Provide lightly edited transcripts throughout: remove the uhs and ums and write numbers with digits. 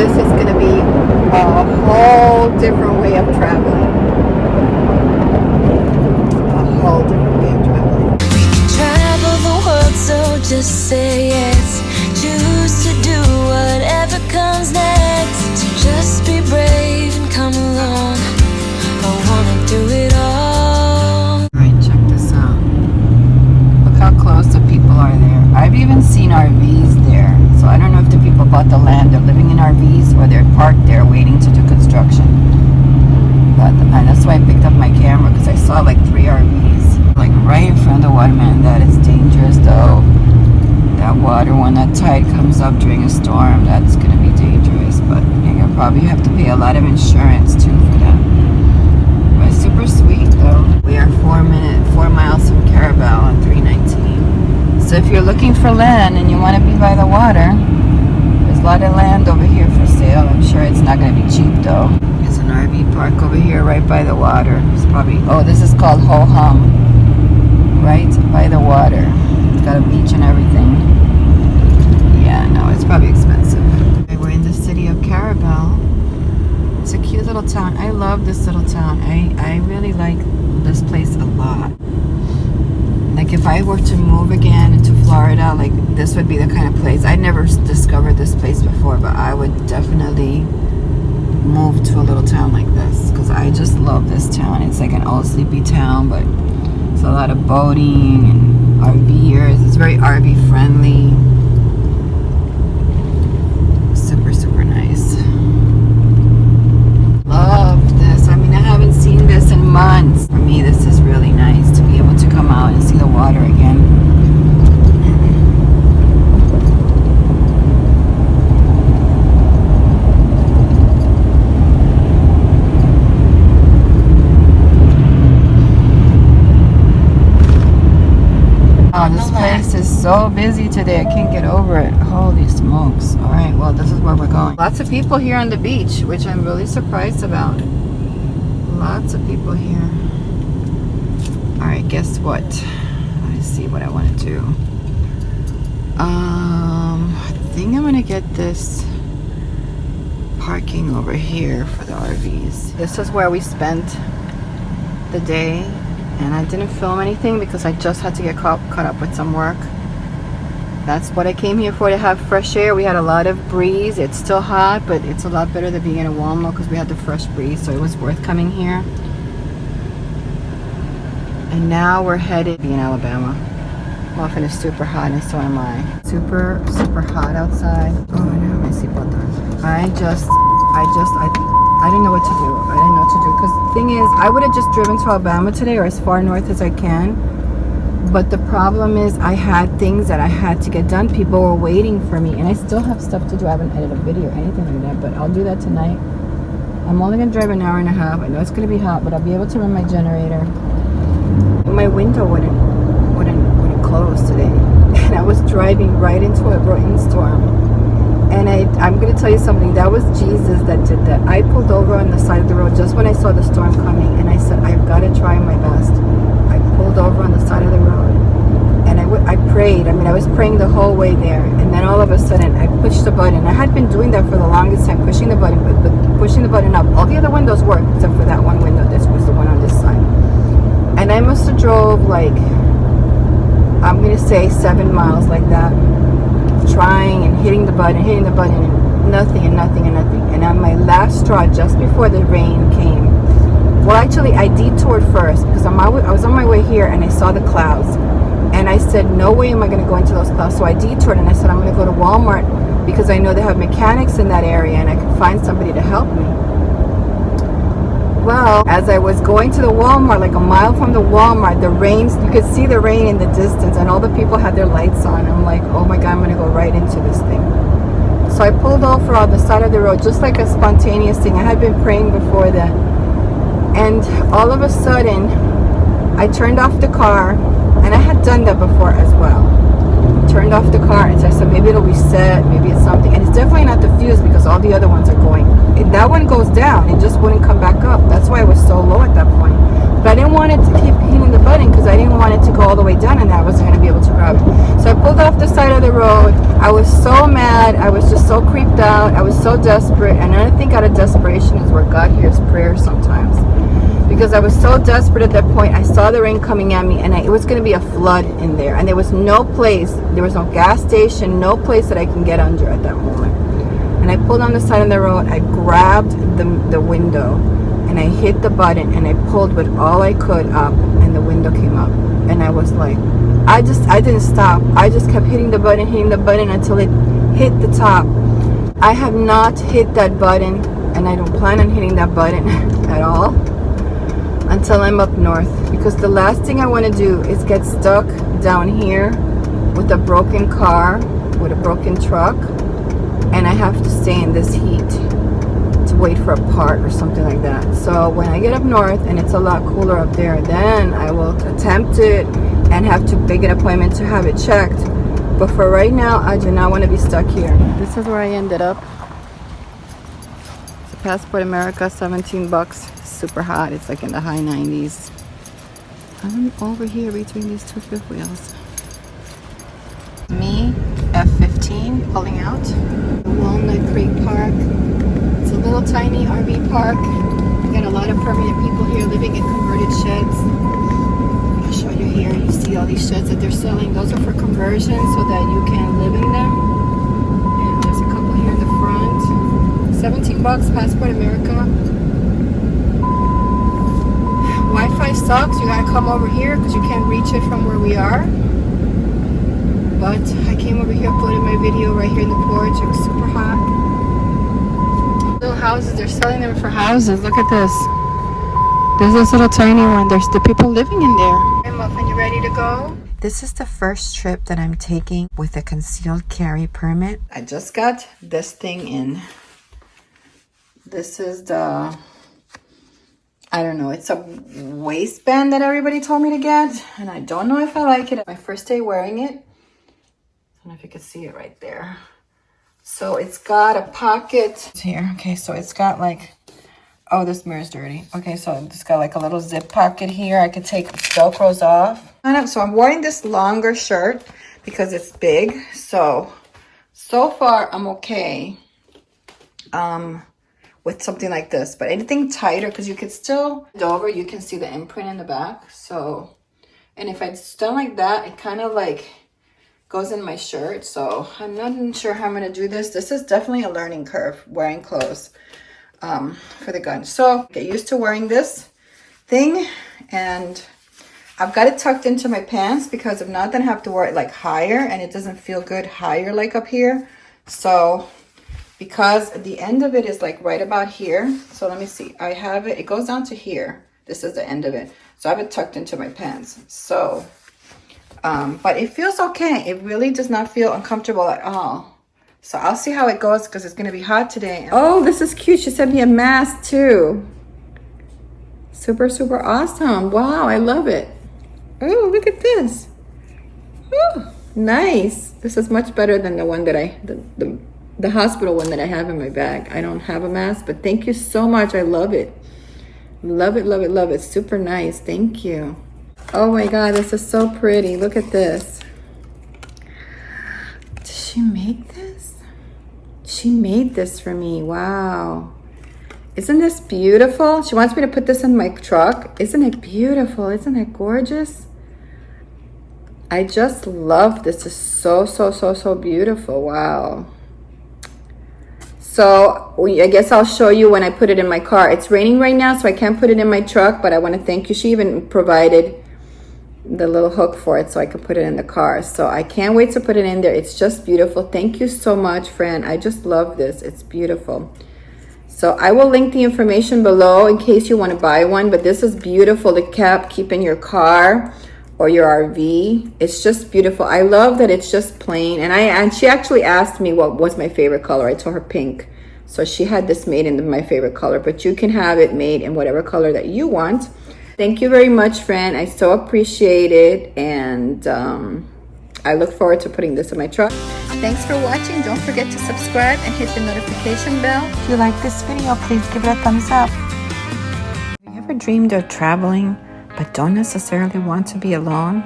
this is going to be a whole different way of traveling. A whole different way of traveling. We can travel the world, so just say yes. Choose to do whatever comes next. So just be brave and come along. I wanna do it all. Alright, check this out. Look how close the people are there. I've even seen RVs there. So I don't know if the people bought the land, they're living in RVs, or they're parked there waiting to do construction. But and that's why I picked up my camera, because I saw like 3 RVs like right in front of the water. Man, that is dangerous though. That water, when that tide comes up during a storm, that's gonna be dangerous. But you'll probably have to pay a lot of insurance too for that. But it's super sweet though. We are 4 miles from Caravans on 319. So if you're looking for land and you want to be by the water, there's a lot of land over here for sale. I'm sure it's not going to be cheap though. There's an RV park over here right by the water. It's probably, oh, this is called Ho Hum. Right by the water. It's got a beach and everything. Yeah, no, it's probably expensive. Okay, we're in the city of Caravans. It's a cute little town. I love this little town. I really like this place a lot. Like if I were to move again into Florida, like this would be the kind of place. I never discovered this place before, but I would definitely move to a little town like this, because I just love this town. It's like an old sleepy town, but it's a lot of boating and RVers. It's very RV friendly. Super, super nice. Love this. I mean, I haven't seen this in months. For me, this is really nice to be able to come out and see the water again. Oh, this place is so busy today. I can't get over it. Holy smokes. All right, well, this is where we're going. Lots of people here on the beach, which I'm really surprised about. Lots of people here. All right, guess what? Let's see what I want to do. I think I'm gonna get this parking over here for the RVs. This is where we spent the day, and I didn't film anything because I just had to get caught up with some work. That's what I came here for, to have fresh air. We had a lot of breeze. It's still hot, but it's a lot better than being in a Walmart because we had the fresh breeze, so it was worth coming here. And now we're headed in Alabama. Muffin is super hot, and so am I. Super, super hot outside. Oh, I don't have my seatbelt on. I didn't know what to do. I didn't know what to do, because the thing is, I would have just driven to Alabama today, or as far north as I can. But the problem is, I had things that I had to get done. People were waiting for me, and I still have stuff to do. I haven't edited a video or anything like that, but I'll do that tonight. I'm only gonna drive an hour and a half. I know it's gonna be hot, but I'll be able to run my generator. My window wouldn't close today, and I was driving right into a rainstorm. And I'm gonna tell you something. That was Jesus that did that. I pulled over on the side of the road just when I saw the storm coming, and I said, I've got to try my best. I pulled over on the side of the road, and I prayed. I mean, I was praying the whole way there, and then all of a sudden I pushed the button. I had been doing that for the longest time, pushing the button, but pushing the button up. All the other windows worked except for that one window. This was the one on this side, and I must have drove like, I'm gonna say 7 miles like that, trying and hitting the button, and nothing. And on my last straw, just before the rain came, well, actually, I detoured first because I was on my way here, and I saw the clouds, and I said, no way am I going to go into those clouds. So I detoured, and I said, I'm going to go to Walmart because I know they have mechanics in that area, and I can find somebody to help me. Well, as I was going to the Walmart, like a mile from the Walmart, the rain, you could see the rain in the distance, and all the people had their lights on. I'm like, oh my God, I'm going to go right into this thing. So I pulled over on the side of the road, just like a spontaneous thing. I had been praying before that. And all of a sudden, I turned off the car, and I had done that before as well. Turned off the car, and so I said, maybe it'll reset, maybe it's something. And it's definitely not the fuse, because because all the other ones are going. That one goes down. It just wouldn't come back up. That's why it was so low at that point. But I didn't want it to keep hitting the button because I didn't want it to go all the way down and I wasn't going to be able to grab it. So I pulled off the side of the road. I was so mad. I was just so creeped out. I was so desperate. And I think out of desperation is where God hears prayer sometimes. Because I was so desperate at that point. I saw the rain coming at me and it was going to be a flood in there. And there was no place, there was no gas station, no place that I can get under at that moment. And I pulled on the side of the road. I grabbed the window and I hit the button and I pulled with all I could up and the window came up. And I was like, I didn't stop. I just kept hitting the button until it hit the top. I have not hit that button and I don't plan on hitting that button at all until I'm up north, because the last thing I want to do is get stuck down here with a broken car, with a broken truck, and I have to stay in this heat to wait for a part or something like that. So when I get up north and it's a lot cooler up there, then I will attempt it and have to make an appointment to have it checked. But for right now, I do not want to be stuck here. This is where I ended up. It's a Passport America, 17 bucks. Super hot. It's like in the high 90s. I'm over here between these two fifth wheels. Me, F15, pulling out. Walnut Creek Park. It's a little tiny RV park. We got a lot of permanent people here living in converted sheds. I'll show you here. You see all these sheds that they're selling. Those are for conversion so that you can live in them. And there's a couple here in the front. 17 bucks, Passport America. Wi-Fi sucks. You gotta come over here because you can't reach it from where we are. But I came over here, uploaded my video right here in the porch. It was super hot. Little houses, they're selling them for houses. Look at this. There's this little tiny one. There's the people living in there. Hey Muffin, you ready to go? This is the first trip that I'm taking with a concealed carry permit. I just got this thing in. This is the, I don't know, it's a waistband that everybody told me to get, and I don't know if I like it. My first day wearing it. I don't know if you can see it right there. So it's got a pocket here. Okay, so it's got like, oh, this mirror's dirty. Okay, so it's got like a little zip pocket here. I could take Velcros off. So I'm wearing this longer shirt because it's big. So far I'm okay. With something like this, but anything tighter, because you could still over, you can see the imprint in the back. So, and if it's done like that, it kind of like goes in my shirt. So I'm not sure how I'm gonna do this. This is definitely a learning curve, wearing clothes for the gun. So get used to wearing this thing, and I've got it tucked into my pants because if not, then I have to wear it like higher, and it doesn't feel good higher like up here. So because the end of it is like right about here. So let me see. I have it. It goes down to here. This is the end of it. So I have it tucked into my pants. So, but it feels okay. It really does not feel uncomfortable at all. So I'll see how it goes because it's going to be hot today. Oh, this is cute. She sent me a mask too. Super, super awesome. Wow, I love it. Oh, look at this. Oh, nice. This is much better than the one that the hospital one that I have in my bag. I don't have a mask, but thank you so much. I love it. Love it, love it, love it. Super nice. Thank you. Oh my God, this is so pretty. Look at this. Did she make this? She made this for me. Wow. Isn't this beautiful? She wants me to put this in my truck. Isn't it beautiful? Isn't it gorgeous? I just love this. This is so beautiful. Wow. So I guess I'll show you when I put it in my car. It's raining right now, so I can't put it in my truck, but I want to thank you. She even provided the little hook for it so I could put it in the car. So I can't wait to put it in there. It's just beautiful. Thank you so much, friend. I just love this. It's beautiful. So I will link the information below in case you want to buy one, but this is beautiful to keep in your car or your RV. It's just beautiful. I love that it's just plain. And she actually asked me what was my favorite color. I told her pink. So she had this made in my favorite color, but you can have it made in whatever color that you want. Thank you very much, friend. I so appreciate it. And I look forward to putting this in my truck. Thanks for watching. Don't forget to subscribe and hit the notification bell. If you like this video, please give it a thumbs up. Have you ever dreamed of traveling but don't necessarily want to be alone?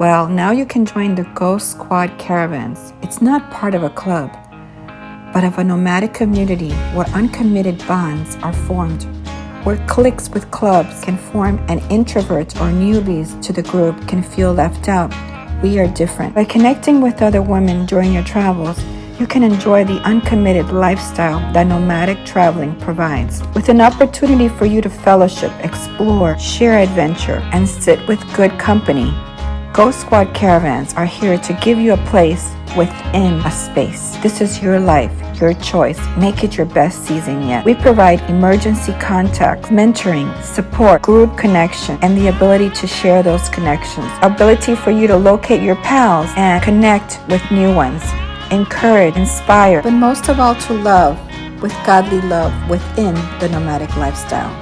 Well, now you can join the Ghost Squad Caravans. It's not part of a club, but of a nomadic community where uncommitted bonds are formed, where cliques with clubs can form and introverts or newbies to the group can feel left out. We are different. By connecting with other women during your travels, you can enjoy the uncommitted lifestyle that nomadic traveling provides, with an opportunity for you to fellowship, explore, share adventure, and sit with good company. Ghost Squad Caravans are here to give you a place within a space. This is your life, your choice. Make it your best season yet. We provide emergency contact, mentoring, support, group connection, and the ability to share those connections. Ability for you to locate your pals and connect with new ones. Encourage, inspire, but most of all to love with godly love within the nomadic lifestyle.